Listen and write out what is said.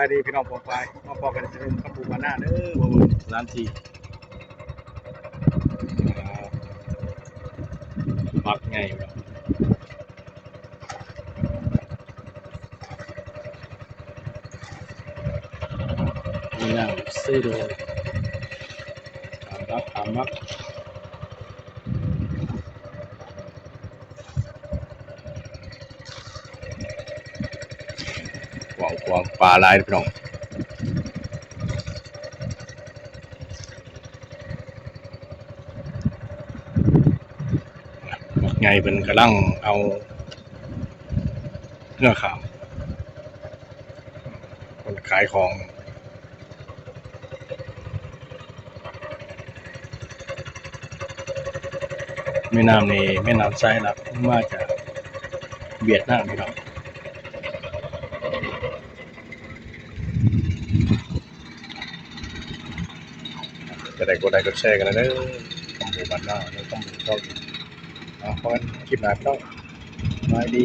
ายดีพี่น้องปองไปมาพอกันจะรุมกับปูมาหน้าเด้อบ่ร้านที่มักไงมีน้ำซื้อดูตามมักหวังปลาลายพี่น้องมักไงเป็นกระลังเอาเนื้อขาวคนขายของแม่น้ำนี่แม่น้ำไซรักมาจากเวียดนามพี่น้องจะได้กดไลค์กดแชร์กันนะเด้อคำบูบันหน้าแล้วคำบูชอบเอาเพราะงั้นคลิปหน้าพี่น้องมาดี